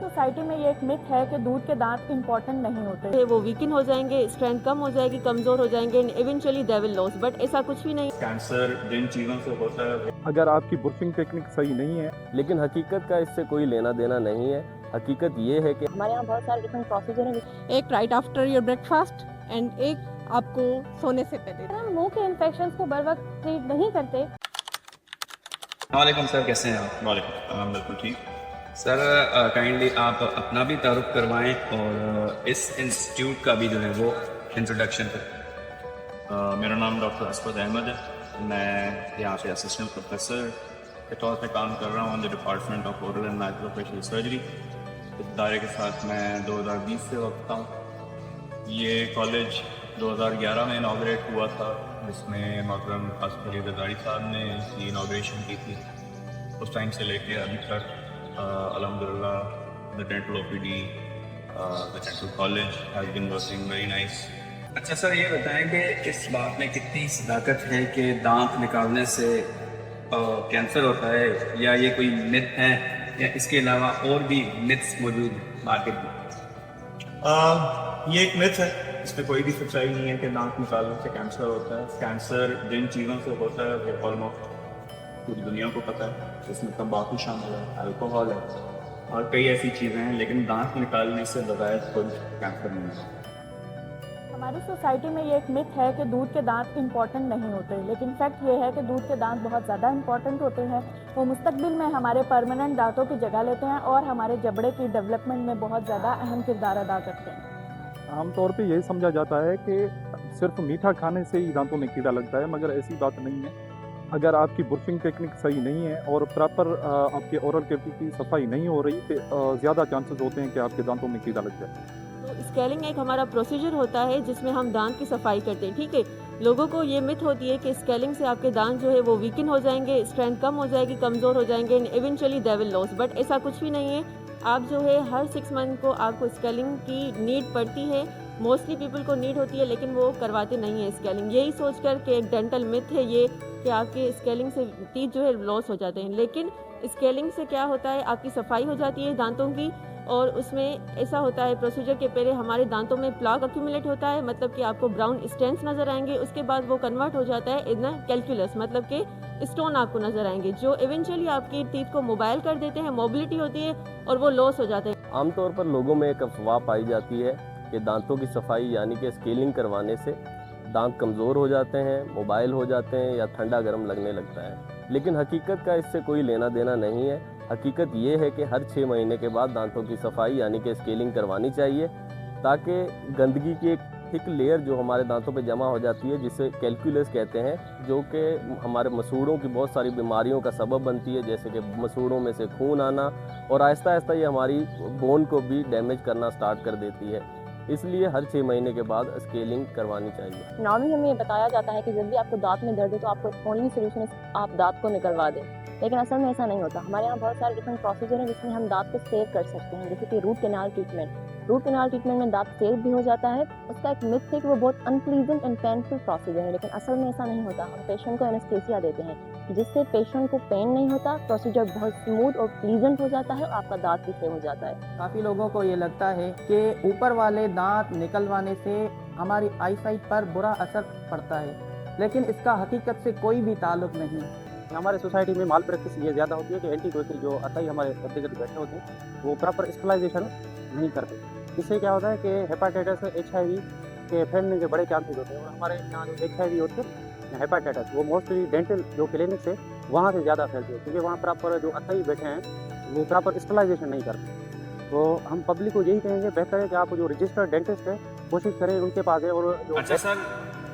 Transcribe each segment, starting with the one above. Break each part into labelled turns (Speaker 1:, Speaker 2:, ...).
Speaker 1: Society में ये एक मिथ है कि दूध के दांत इम्पोर्टेंट नहीं होते।
Speaker 2: वो वीकन हो जाएंगे, स्ट्रेंथ कम हो जाएगी, कमज़ोर हो जाएंगे and eventually they will loss, but ऐसा कुछ भी नहीं।
Speaker 3: कैंसर जिन चीज़ों से होता है
Speaker 4: अगर आपकी ब्रुशिंग टेक्निक सही नहीं है,
Speaker 5: लेकिन हकीकत का इससे कोई लेना देना नहीं है। हकीकत ये है कि
Speaker 1: हमारे यहाँ बहुत सारे डिफरेंट प्रोसीजर हैं।
Speaker 6: एक right after your breakfast and एक आपको सोने से पहले।
Speaker 1: अगर हम मुंह के इन्फेक्शंस को बर वक्त ट्रीट नहीं करते।
Speaker 7: वालेकुम सर, कैसे हैं आप?
Speaker 3: वालेकुम, बिल्कुल ठीक।
Speaker 7: सर काइंडली आप अपना भी तारुफ करवाएं और इस इंस्टीट्यूट का भी जो है वो इंट्रोडक्शन करें।
Speaker 3: मेरा नाम डॉक्टर असफद अहमद है। मैं यहाँ पे असिस्टेंट प्रोफेसर के तौर पे काम कर रहा हूँ on the department of oral and maxillofacial surgery. इस दायरे के साथ मैं 2020 से रखता हूँ। ये कॉलेज 2011 में इनाग्रेट हुआ था, जिसमें मोहतरम कासिम अली ज़रदारी साहब ने इसकी इनाग्रेशन की थी। उस टाइम से लेके अभी तक अल्हम्दुलिल्लाह the dental OPD, the dental college has been working very nice.
Speaker 7: अच्छा सर, ये बताएं कि इस बात में कितनी सदाकत है कि दांत निकालने से कैंसर होता है, या ये कोई मिथ है, या इसके अलावा और भी मिथ्स मौजूद हैं मार्केट में?
Speaker 3: ये एक मिथ है, इस पर कोई भी सच्चाई नहीं है कि दांत निकालने से कैंसर होता है। कैंसर जिन चीज़ों से होता है वो ऑलमोस्ट पूरी दुनिया को पता है, जिसमें तंबाकू शामिल है, अल्कोहल है और कई ऐसी चीज़ें हैं, लेकिन दांत निकालने से बगैर खुद कैंसर नहीं होता।
Speaker 1: हमारी सोसाइटी में ये एक मिथ है कि दूध के दांत इम्पोर्टेंट नहीं होते, लेकिन फैक्ट ये है कि दूध के दांत बहुत ज़्यादा इम्पोर्टेंट होते हैं। वो मुस्तकबिल में हमारे परमानेंट दांतों की जगह लेते हैं और हमारे जबड़े की डेवलपमेंट में बहुत ज़्यादा अहम किरदार अदा करते हैं।
Speaker 4: आमतौर पे यही समझा जाता है कि सिर्फ मीठा खाने से ही दांतों में कीड़ा लगता है, मगर ऐसी बात नहीं है। अगर आपकी ब्रुशिंग टेक्निक सही नहीं है और प्रॉपर आपके ओरल कैविटी की सफाई नहीं हो रही तो ज़्यादा चांसेस होते हैं कि आपके दांतों में कीड़ा लग जाए।
Speaker 2: तो स्केलिंग एक हमारा प्रोसीजर होता है जिसमें हम दांत की सफाई करते हैं, ठीक है। लोगों को ये मिथ होती है कि स्केलिंग से आपके दांत जो है वो वीकन हो जाएंगे, स्ट्रेंथ कम हो जाएगी, कमज़ोर हो जाएंगे and eventually they will loss, but ऐसा कुछ भी नहीं है। आप जो है हर 6 मंथ को आपको स्केलिंग की नीड पड़ती है। मोस्टली पीपल को नीड होती है लेकिन वो करवाते नहीं है स्केलिंग, यही सोचकर कि एक डेंटल मिथ है ये कि आपके स्केलिंग से टीथ जो है लॉस हो जाते हैं। लेकिन स्केलिंग से क्या होता है, आपकी सफाई हो जाती है दांतों की, और उसमें ऐसा होता है प्रोसीजर के पहले हमारे दांतों में प्लाक अक्यूमुलेट होता है, मतलब कि आपको ब्राउन स्टेन्स नज़र आएंगे। उसके बाद वो कन्वर्ट हो जाता है इन कैलकुलस, मतलब कि स्टोन आपको नज़र आएंगे जो इवेंचुअली आपकी टीथ को मोबाइल कर देते हैं, मोबिलिटी होती है और वो लॉस हो जाते हैं।
Speaker 5: आमतौर पर लोगों में एक अफवाह पाई जाती है कि दांतों की सफाई यानी कि स्केलिंग करवाने से दांत कमज़ोर हो जाते हैं, मोबाइल हो जाते हैं या ठंडा गर्म लगने लगता है। लेकिन हकीकत का इससे कोई लेना देना नहीं है। हकीकत ये है कि हर 6 महीने के बाद दांतों की सफाई यानी कि स्केलिंग करवानी चाहिए, ताकि गंदगी की एक थिक लेयर जो हमारे दांतों पे जमा हो जाती है, जिसे कैलकुलस कहते हैं, जो कि हमारे मसूड़ों की बहुत सारी बीमारियों का सबब बनती है, जैसे कि मसूड़ों में से खून आना, और आहिस्ता आहिस्ता ये हमारी बोन को भी डैमेज करना स्टार्ट कर देती है। इसलिए हर 6 महीने के बाद स्केलिंग करवानी चाहिए।
Speaker 1: नॉर्मली हमें ये बताया जाता है कि जब भी आपको दांत में दर्द हो तो आपको ओनली सोल्यूशन आप दांत को निकलवा दें, लेकिन असल में ऐसा नहीं होता। हमारे यहाँ बहुत सारे डिफरेंट प्रोसीजर हैं जिसमें हम दांत को सेव कर सकते हैं, जैसे कि root canal treatment. Root canal treatment में दांत सेव भी हो जाता है। उसका एक मिथ है कि वो बहुत अनप्लीजेंट एंड पेनफुल प्रोसीजर है, लेकिन असल में ऐसा नहीं होता। हम पेशेंट को एनेस्थीसिया देते हैं जिससे पेशेंट को पेन नहीं होता, प्रोसीजर बहुत स्मूथ और प्लीजेंट हो जाता है और आपका दांत भी सेव हो जाता है।
Speaker 8: काफ़ी लोगों को ये लगता है कि ऊपर वाले दांत निकलवाने से हमारी आईसाइट पर बुरा असर पड़ता है, लेकिन इसका हकीकत से कोई भी ताल्लुक नहीं है।
Speaker 4: हमारे सोसाइटी में माल प्रैक्टिस ये ज़्यादा होती है कि एंटीबायोटिक जो अतई हमारे इर्द गिर्द बैठे होते हैं वो प्रॉपर स्टेलाइजेशन नहीं करते। इससे क्या होता है कि हेपाटाइटिस, HIV के फैलने के बड़े चांसेस होते हैं। और हमारे यहाँ जो HIV और फिर हेपाटाइटिस वो मोस्टली डेंटल जो क्लिनिक्स है वहाँ से ज़्यादा फैलती है, क्योंकि वहाँ प्रॉपर जो अतई बैठे हैं वो प्रॉपर स्टेलाइजेशन नहीं करते। तो हम पब्लिक को यही कहेंगे, बेहतर है कि आप जो रजिस्टर्ड डेंटिस्ट है कोशिश करें उनके पास है। और जो
Speaker 7: अच्छा सर,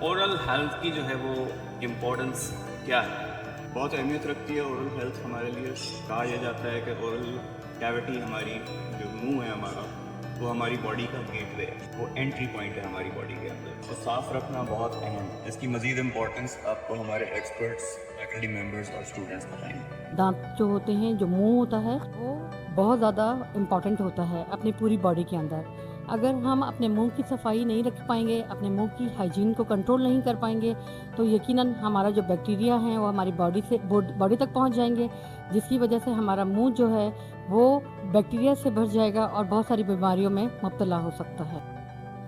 Speaker 7: ओरल हेल्थ की जो है वो इम्पोर्टेंस क्या है?
Speaker 3: बहुत अहमियत रखती है ओरल हेल्थ हमारे लिए। कहा यह जाता है कि ओरल कैविटी, हमारी जो मुंह है हमारा, वो हमारी बॉडी का गेटवे है, वो एंट्री पॉइंट है हमारी बॉडी के अंदर। तो साफ़ रखना बहुत अहम है। इसकी मज़ीद इम्पोर्टेंस आपको हमारे एक्सपर्ट्स, फैकल्टी मेंबर्स और स्टूडेंट्स बताएंगे।
Speaker 6: दांत जो होते हैं, जो मुंह होता है, वो बहुत ज़्यादा इम्पॉर्टेंट होता है अपनी पूरी बॉडी के अंदर।
Speaker 9: अगर हम अपने मुंह की सफाई नहीं रख पाएंगे, अपने मुंह की हाइजीन को कंट्रोल नहीं कर पाएंगे, तो यकीनन हमारा जो बैक्टीरिया हैं वो हमारी बॉडी तक पहुंच जाएंगे, जिसकी वजह से हमारा मुंह जो है वो बैक्टीरिया से भर जाएगा और बहुत सारी बीमारियों में मुब्तला हो सकता है।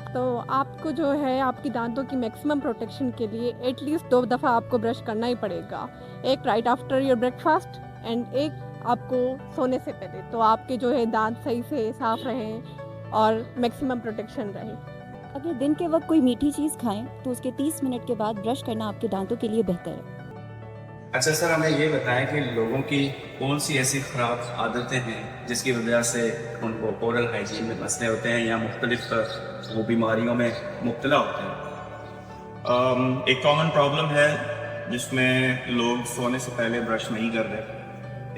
Speaker 6: तो आपको जो है आपकी दांतों की मैक्सिमम प्रोटेक्शन के लिए एटलीस्ट 2 दफ़ा आपको ब्रश करना ही पड़ेगा, एक right after your breakfast and एक आपको सोने से पहले, तो आपके जो है दांत सही से साफ रहें और मैक्सिमम प्रोटेक्शन रहे।
Speaker 10: अगर दिन के वक्त कोई मीठी चीज़ खाएं तो उसके 30 मिनट के बाद ब्रश करना आपके दांतों के लिए बेहतर है।
Speaker 7: अच्छा सर, हमें ये बताएं कि लोगों की कौन सी ऐसी ख़राब आदतें हैं जिसकी वजह से उनको ओरल हाइजीन में मसले होते हैं या मुख्तलिफ वो बीमारियों में मुब्तला होते हैं।
Speaker 3: एक कॉमन प्रॉब्लम है जिसमें लोग सोने से पहले ब्रश नहीं कर रहे।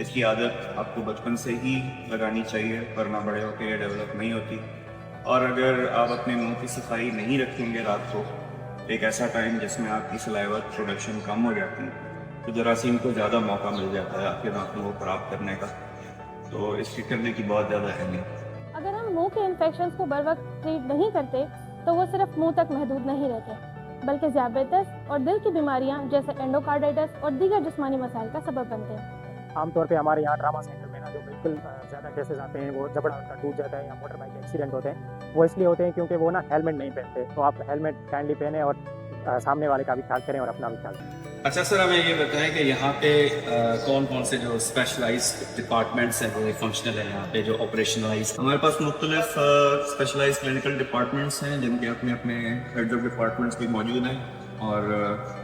Speaker 3: इसकी आदत आपको बचपन से ही लगानी चाहिए, वरना बड़े होकर ये डेवलप नहीं होती। और अगर आप अपने मुंह की सफाई नहीं रखेंगे रात को, एक ऐसा टाइम जिसमें आपकी सलाइवा प्रोडक्शन कम हो जाती है, तो जरासीम को ज़्यादा मौका मिल जाता है आपके दांतों को खराब करने का। तो इसकी करने की बहुत ज़्यादा अहमियत।
Speaker 11: अगर हम मुंह के इन्फेक्शंस को बर वक्त ट्रीट नहीं करते तो वो सिर्फ मुंह तक महदूद नहीं रहते, बल्कि ज़ियाबेतस और दिल की बीमारियां जैसे एंडोकार्डाइटिस और दीगर जिस्मानी मसाइल का सबब बनते हैं।
Speaker 4: आमतौर पे हमारे यहाँ ट्रामा सेंटर में ना जो बिल्कुल ज़्यादा केसेस आते हैं, वो जबड़ा उनका टूट जाता है या मोटर बाइक एक्सीडेंट होते हैं, वो इसलिए होते हैं क्योंकि वो ना हेलमेट नहीं पहनते। तो आप हेलमेट काइंडली पहने और सामने वाले का भी ख्याल करें और अपना भी ख्याल करें।
Speaker 7: अच्छा सर, हमें ये बताएं कि यहाँ पे कौन कौन से जो स्पेशलाइज्ड डिपार्टमेंट्स हैं वो फंक्शनल है यहाँ पे जो ऑपरेशनलाइज। हमारे पास मुख्तलिफ स्पेशलाइज क्लिनिकल डिपार्टमेंट्स हैं जिनके अपने अपने हेड ऑफ डिपार्टमेंट्स भी मौजूद हैं और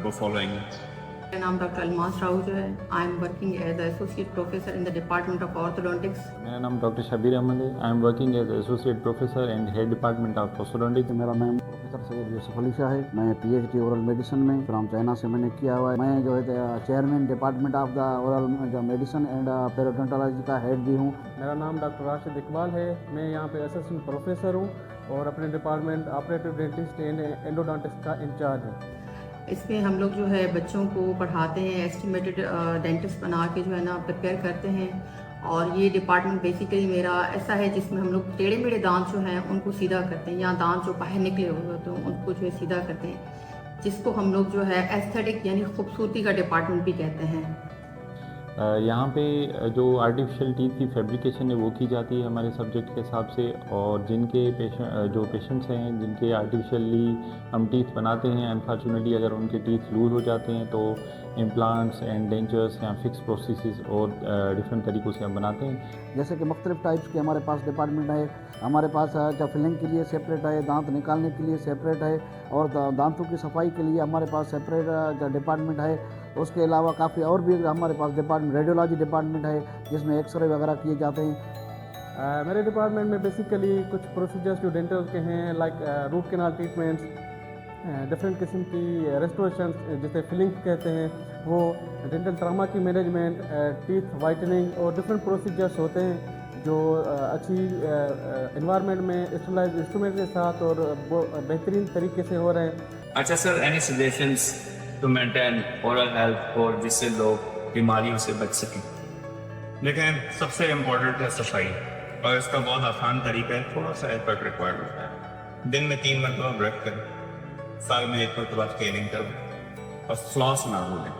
Speaker 7: वो फॉलोइंग है।
Speaker 12: मेरा नाम डॉक्टर अलमास राउज है। I am working as associate professor in the department of orthodontics.
Speaker 13: मेरा नाम डॉक्टर शबीर अहमद है। I am working as associate professor and head department of orthodontics.
Speaker 14: मेरा नाम प्रोफेसर सैयद यूसुफ अली शाह है। मैं पीएचडी ओरल मेडिसिन में फ्रॉम चाइना से मैंने किया हुआ है। मैं जो है chairman department of the oral medicine and periodontology का हेड भी हूँ।
Speaker 15: मेरा नाम डॉक्टर राशिद इकबाल है। मैं यहाँ पे असिस्टेंट प्रोफेसर हूँ और अपने department operative dentist and endodontist का इंचार्ज हूँ।
Speaker 12: इसमें हम लोग जो है बच्चों को पढ़ाते हैं, एस्टिमेटेड डेंटिस्ट बना के जो है ना प्रिपेयर करते हैं। और ये डिपार्टमेंट बेसिकली मेरा ऐसा है जिसमें हम लोग टेढ़े मेढ़े दांत जो हैं उनको सीधा करते हैं, या दांत जो बाहर निकले हुए होते हैं उनको जो है सीधा करते हैं, जिसको हम लोग जो है एस्थेटिक यानी खूबसूरती का डिपार्टमेंट भी कहते हैं।
Speaker 13: यहाँ पे जो आर्टिफिशियल टीथ की फैब्रिकेशन है वो की जाती है हमारे सब्जेक्ट के हिसाब से। और जिनके पेशेंट्स हैं जिनके आर्टिफिशियली हम टीथ बनाते हैं, अनफॉर्चुनेटली अगर उनके टीथ लूज हो जाते हैं तो इम्प्लांट्स एंड डेंचर्स या फिक्स प्रोसेसेस और डिफरेंट तरीक़ों से हम बनाते हैं।
Speaker 14: जैसे कि मुख्तलिफ टाइप्स के हमारे पास डिपार्टमेंट है। हमारे पास फिलिंग के लिए सेपरेट है, दांत निकालने के लिए सेपरेट है, और दांतों की सफाई के लिए हमारे पास सेपरेट डिपार्टमेंट है। उसके अलावा काफ़ी और भी हमारे पास डिपार्टमेंट रेडियोलॉजी डिपार्टमेंट है जिसमें एक्सरे वगैरह किए जाते हैं।
Speaker 15: मेरे डिपार्टमेंट में बेसिकली कुछ प्रोसीजर्स जो डेंटल के हैं, like root canal treatments, different किस्म की रेस्टोरेशन जिसे फिलिंग कहते हैं वो, डेंटल ट्रामा की मैनेजमेंट, टीथ वाइटनिंग और डिफरेंट प्रोसीजर्स होते हैं जो अच्छी इन्वायरमेंट में स्टेलाइज इंस्ट्रूमेंट के साथ और बेहतरीन तरीके से हो रहे हैं।
Speaker 7: अच्छा sir, any suggestions to maintain oral health और जिससे लोग बीमारियों से बच सकें?
Speaker 3: देखें, सबसे इम्पोर्टेंट है सफाई, और इसका बहुत आसान तरीका है, थोड़ा सा एफर्ट रिक्वायर्ड होता है। दिन में 3 मरतबा ब्रश करें, साल में 1 मरतबा स्केलिंग करें, और फ्लॉस ना भूलें।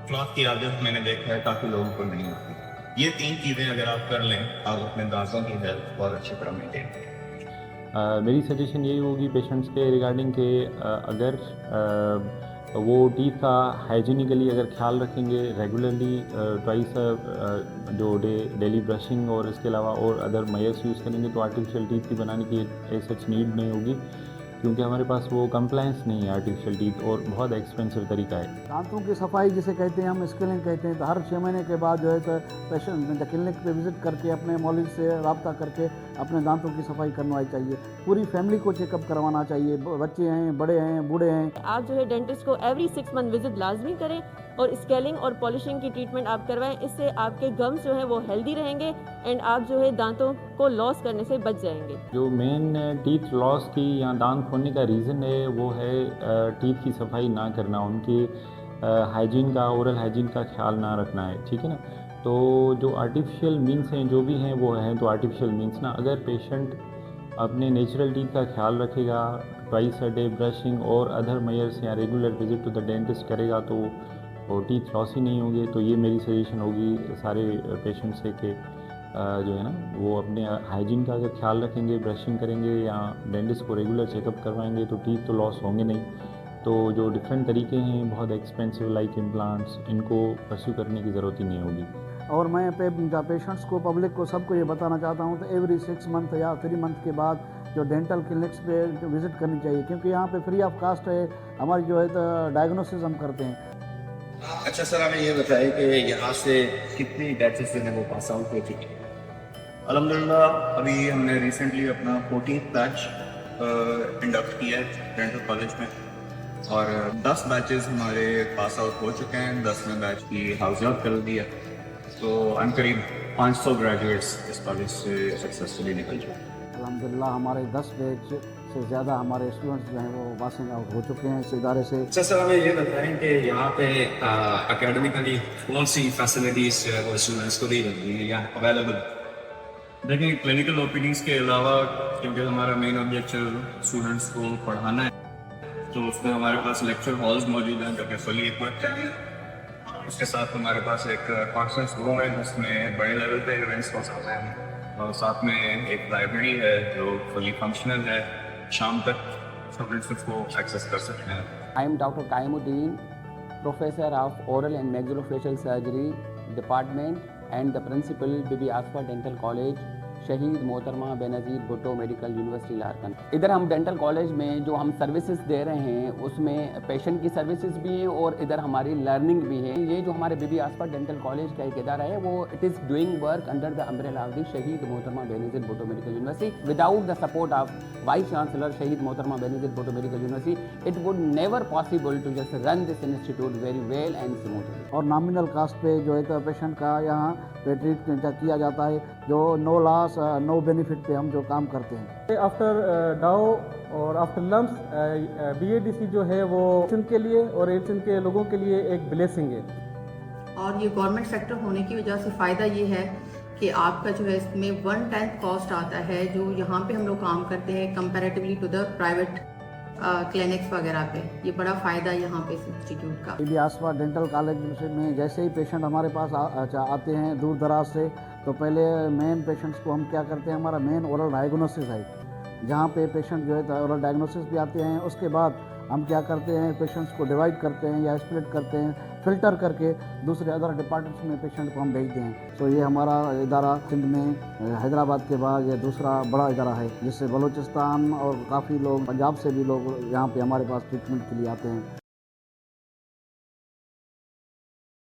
Speaker 3: फ्लॉस की आदत मैंने देखा है काफ़ी लोगों को नहीं होती। ये 3 चीज़ें अगर आप कर लें, आप अपने दांतों की हेल्थ बहुत अच्छी तरह मेंटेन करें।
Speaker 13: मेरी सजेशन यही होगी पेशेंट्स के रिगार्डिंग के अगर वो टीथ का हाइजीनिकली अगर ख्याल रखेंगे, रेगुलरली ट्वाइस जो डेली ब्रशिंग और इसके अलावा और अदर मेजर्स यूज़ करेंगे, तो आर्टिफिशियल टीथ की बनाने की सच नीड नहीं होगी, क्योंकि हमारे पास वो कंप्लायंस नहीं है आर्टिफिशियल टीथ, और बहुत एक्सपेंसिव तरीका है।
Speaker 14: दांतों की सफाई जिसे कहते हैं हम स्केलिंग कहते हैं, तो हर 6 महीने के बाद जो है तो पेशेंट क्लिनिक पे विजिट करके अपने मौलिक से रब्ता करके अपने दांतों की सफाई करवानी चाहिए। पूरी फैमिली को चेकअप करवाना चाहिए, बच्चे हैं, बड़े हैं, बूढ़े हैं।
Speaker 2: आप जो है डेंटिस्ट को एवरी 6 मंथ विजिट लाजमी करें और स्केलिंग और पॉलिशिंग की ट्रीटमेंट आप करवाएं। इससे आपके गम्स जो हैं वो हेल्दी रहेंगे एंड आप जो है दांतों को लॉस करने से बच जाएंगे।
Speaker 13: जो मेन टीथ लॉस की या दांत खोलने का रीज़न है वो है टीथ की सफाई ना करना, उनकी हाइजीन का, ओरल हाइजीन का ख्याल ना रखना है, ठीक है ना। तो जो आर्टिफिशियल मीन्स हैं जो भी हैं वो हैं तो आर्टिफिशियल मीन्स ना, अगर पेशेंट अपने नेचुरल टीथ का ख्याल रखेगा, ट्वाइस अ डे ब्रशिंग और अदर मेयर्स या regular visit to the dentist करेगा तो वो टीथ लॉस ही नहीं होंगे। तो ये मेरी सजेशन होगी सारे पेशेंट से कि जो है ना वो अपने हाइजीन का अगर ख्याल रखेंगे, ब्रशिंग करेंगे या डेंटिस्ट को रेगुलर चेकअप करवाएंगे तो टीथ तो लॉस होंगे नहीं। तो जो डिफरेंट तरीके हैं बहुत एक्सपेंसिव लाइक इम्प्लांट्स, इनको परस्यू करने की ज़रूरत ही नहीं होगी।
Speaker 14: और मैं पेशेंट्स को, पब्लिक को, सबको ये बताना चाहता हूँ तो एवरी 6 मंथ या 3 मंथ के बाद जो डेंटल क्लिनिक्स पे विज़िट करनी चाहिए, क्योंकि यहाँ पे फ्री ऑफ कास्ट है हमारी जो है डायग्नोसिस हम करते हैं।
Speaker 7: अच्छा सर, हमें ये बताइए कि यहाँ से कितनी बैचेस जो है वो पास आउट हो चुकी है?
Speaker 3: अल्हम्दुलिल्लाह अभी हमने रिसेंटली अपना 14th बैच इंडक्ट किया है डेंटल कॉलेज में और 10 बैचेस हमारे पास आउट हो चुके हैं। 10वें बैच की हाउस जॉब कर दिया, तो करीब 500 ग्रेजुएट्स इस कॉलेज से सक्सेसफुली निकल चुके हैं।
Speaker 14: अल्हम्दुलिल्लाह हमारे 10 बैच से ज़्यादा हमारे स्टूडेंट्स जो हैं वो पासिंग आउट हो चुके हैं इस इदारे से।
Speaker 7: अच्छा सर, हमें ये बताएं कि यहाँ पे एकेडमिकली कौन सी फैसिलिटीज़ जो है वो स्टूडेंट्स को दी जाती हैं या अवेलेबल?
Speaker 3: देखिए, क्लिनिकल ओपीडीज़ के अलावा क्योंकि हमारा मेन ऑब्जेक्टिव स्टूडेंट्स को पढ़ाना है, तो उसमें हमारे पास लेक्चर हॉल्स मौजूद हैं जो कि फुली इक्विप्ड हैं। उसके साथ हमारे पास एक कॉन्फ्रेंस रूम है जिसमें बड़े लेवल पे इवेंट्स हो सकते हैं और साथ में एक लाइब्रेरी है जो फुली फंक्शनल है। शाम तक स्टूडेंट्स उसको एक्सेस कर सकते हैं।
Speaker 16: I am Dr. Kaimuddin, Professor of Oral and Maxillofacial Surgery Department and the Principal BB Asfa Dental College, शहीद मोहतरमा बेनज़ीर भुट्टो मेडिकल यूनिवर्सिटी लारकन। इधर हम डेंटल कॉलेज में जो हम सर्विसेज दे रहे हैं उसमें पेशेंट की सर्विसेज भी हैं और इधर हमारी लर्निंग भी है। ये जो हमारे बीबी आसफा डेंटल कॉलेज का एक इदारा है वो it is doing work under the umbrella of the Shaheed Mohtarma Benazir Bhutto medical university. Without the support of vice chancellor Shaheed Mohtarma Benazir Bhutto medical university it would never possible to just run this institute very well and smoothly.
Speaker 14: और nominal cost पे जो है तो patient का यहाँ पे treat किया जाता है, जो नो लॉस नो बेनिफिट पे हम जो काम करते हैं।
Speaker 15: आफ्टर डाउ और आफ्टर लम्स BADC जो है वो एशियन के लिए और एशियन के लोगों के लिए एक ब्लेसिंग है।
Speaker 12: और ये गवर्नमेंट सेक्टर होने की वजह से फ़ायदा ये है कि आपका जो है इसमें 1/10 कॉस्ट आता है जो यहाँ पे हम लोग काम करते हैं comparatively to the private clinics वगैरह पे। ये बड़ा फ़ायदा यहाँ पे इस इंस्टीट्यूट का।
Speaker 14: बीबी आसफा डेंटल कॉलेज में जैसे ही पेशेंट हमारे पास आते हैं दूर दराज से, तो पहले मेन पेशेंट्स को हम क्या करते हैं, हमारा मेन ओरल डायग्नोसिस है जहाँ पे पेशेंट जो है ओरल डायग्नोसिस भी आते हैं। उसके बाद हम क्या करते हैं, पेशेंट्स को डिवाइड करते हैं या स्प्लिट करते हैं, फिल्टर करके दूसरे अदर डिपार्टमेंट्स में पेशेंट को हम भेजते हैं। तो ये हमारा इदारा सिंध में हैदराबाद के बाद ये दूसरा बड़ा इदारा है, जिससे बलूचिस्तान और काफ़ी लोग पंजाब से भी लोग यहाँ पे हमारे पास ट्रीटमेंट के लिए आते हैं।